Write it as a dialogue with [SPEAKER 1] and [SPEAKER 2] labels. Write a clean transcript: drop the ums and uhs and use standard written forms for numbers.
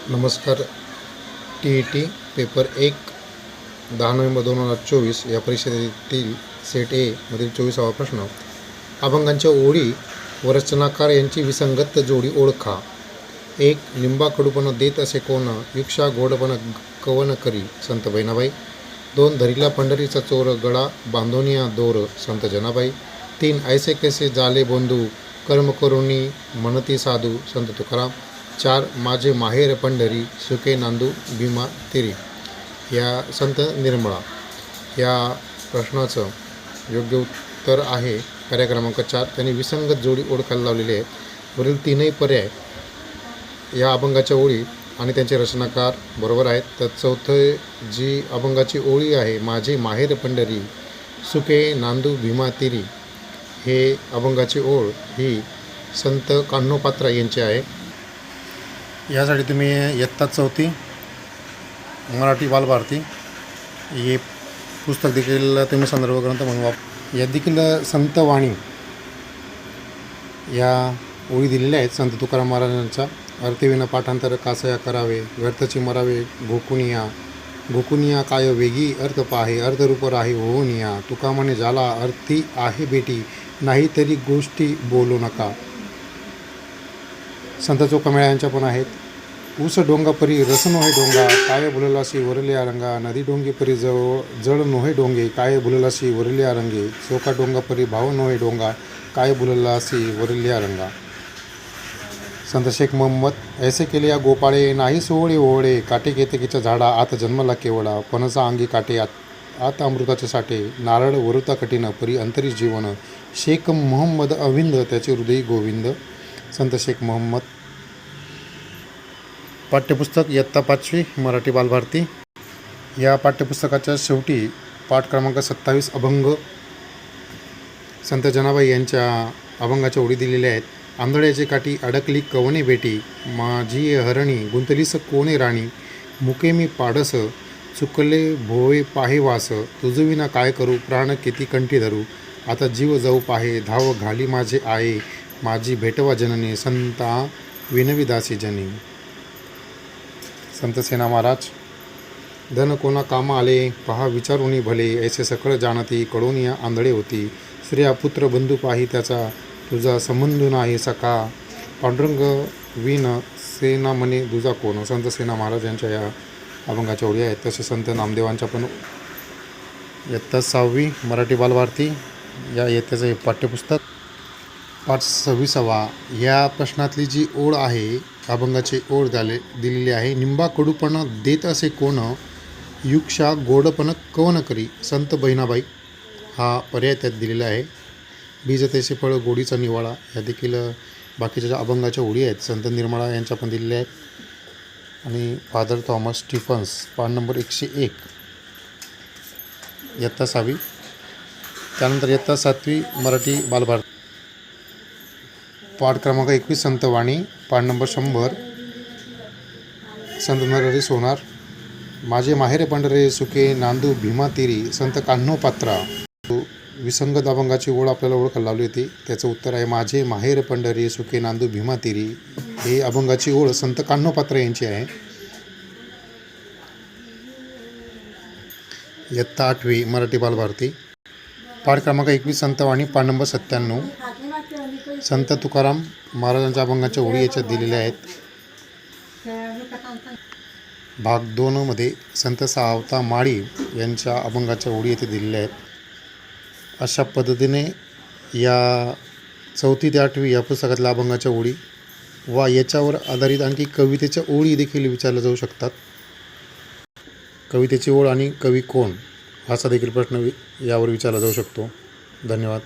[SPEAKER 1] नमस्कार. TET paper 1 10 November 2024 या परिषदेतील सेट ए मधील 24वा प्रश्न. अभंगांच्या ओळी व रचनाकार यांची विसंगत जोडी ओळखा. 1. लिंबा कडूपण देत असे कोण, युक्षा गोडपण कवन करी, संत बहिणाबाई. 2. धरिला पंढरीचा चोर, गळा बांधोनिया दोर, संत जनाबाई. 3. ऐसे कैसे जाले बंधू, कर्म करुणी म्हणती साधू, संत तुकाराम. 4. माझे माहेर पंढरी, सुके नांदू भीमा तिरी, या संत निर्मळा. या प्रश्नाचं योग्य उत्तर आहे पर्याय क्रमांक 4. त्यांनी विसंगत जोडी ओळखायला लावलेली आहे. वरील तीनही पर्याय या अभंगाच्या ओळी आणि त्यांचे रचनाकार बरोबर आहेत. तर चौथं जी अभंगाची ओळी आहे, माझे माहेर पंढरी, सुके नांदू भीमा तिरी, हे अभंगाची ओळ ही संत कान्होपात्रा यांची आहे. यासाठी तुम्ही इयत्ता 4 मराठी बालभारती हे पुस्तक देखील तुम्ही संदर्भ ग्रंथ म्हणून यात देखील संत वाणी या ओळी दिलेल्या आहेत. संत तुकाराम महाराजांच्या अर्थविना पाठांतर कासया करावे, व्यर्थची मरावे गोकुनिया, गोकुनिया काय वेगी अर्थ पाहे, अर्थरूप राही होनिया, तुका म्हणे झाला अर्थी आहे बेटी, नाही तरी गोष्टी बोलू नका. संत चोखामेळा यांच्या पण आहेत. ऊस डोंगा परी रस नोहे डोंगा, काय भुललासी वरले रंगा, नदी डोंगे परी जळ नोहे डोंगे, काय भुललासी वरले रंगे, चोखा डोंगा परी भाव नोहे डोंगा, काय भुललासी वरले रंगा. संत शेख मोहम्मद. ऐसे केले या गोपाळे, नाही सोहळे ओहळे, काटे केतकीच्या झाडा आत जन्मला केवडा, पणसा अंगी काटे आत अमृताचे साठे, नारळ वरुता कठीण परी अंतरी जीवन, शेख मोहम्मद अविंद त्याचे हृदय गोविंद, संत शेख मोहम्मद. पाठ्यपुस्तक इयत्ता 5वी मराठी बालभारती. या पाठ्यपुस्तकाच्या शेवटी पाठ क्रमांक 27 अभंग संत जनाबाई यांच्या अभंगाच्या ओळी दिलेल्या आहेत. आंधळ्याची काठी अडकली कवने बेटी, माझी हरणी गुंतलीस कोणे राणी, मुके मी पाडस चुकले भोवे पाहे वास, तुझविना काय करू प्राण किती कंठी धरू, आता जीव जाऊ पाहे धाव घाली माझे आहे, माझी भेटवा जननी संता विनवी दासी जनी, संत सेना महाराज. धन कोणा कामा आले, पहा विचारुनी भले, ऐसे सकळ जाणती कडोनिया आंधळे होती, स्त्रिया पुत्र बंधू पाही त्याचा, तुझा संबंध नाही सका, पांडुरंग विन सेना म्हणे दुजा कोण, संत सेना महाराज यांच्या या अभंगाच्या ओळी आहेत. तसे संत नामदेवांच्या पण इयत्ता 6वी मराठी बालभारती या इयत्तेचं हे पाठ्यपुस्तक. पाठ 26वा. या प्रश्नातली जी ओळ आहे, अभंगाची ओळ दिलेली आहे. निंबा कडूपण देत असे कोण, युक्षा गोडपण कवन करी, संत बहिणाबाई हा पर्याय त्यात दिलेला आहे. बीज तैसे फळ गोडीचा निवाळा, या देखील बाकीच्या ज्या अभंगाच्या ओळी आहेत संत निर्मळा यांच्या पण दिलेल्या आहेत. आणि फादर थॉमस स्टीफन्स, पान नंबर 101 इयत्ता 6वी. त्यानंतर इयत्ता 7वी मराठी बालभारती. पाठ क्रमांक 21 संत वाणी, पान नंबर 100 संत नरहरी सोनार. माझे माहेर पंढरे, सुके नांदू भीमा तिरी, संत कान्होपात्रा. विसंगत अभंगाची ओळ आपल्याला ओळखायला लावली होती. त्याचं उत्तर आहे माझे माहेर पंढरी, सुके नांदू भीमा तिरी. ही अभंगाची ओळ संत कान्होपात्रा यांची आहे. इयत्ता 8वी मराठी बालभारती. पाठ क्रमांक 21 संत वाणी, पान नंबर 97 संत तुकाराम महाराजांच्या अभंगाच्या ओळी याच्यात दिलेल्या आहेत. भाग 2 मध्ये संत सावता माळी यांच्या अभंगाच्या ओळी येथे दिलेल्या आहेत. अशा पद्धतीने या 4वी ते 8वी या पुस्तकातल्या अभंगाच्या ओळी व याच्यावर आधारित आणखी कवितेच्या ओळी देखील विचारल्या जाऊ शकतात. कवितेची ओळ आणि कवी कोण असा देखील प्रश्न यावर विचारला जाऊ शकतो. धन्यवाद.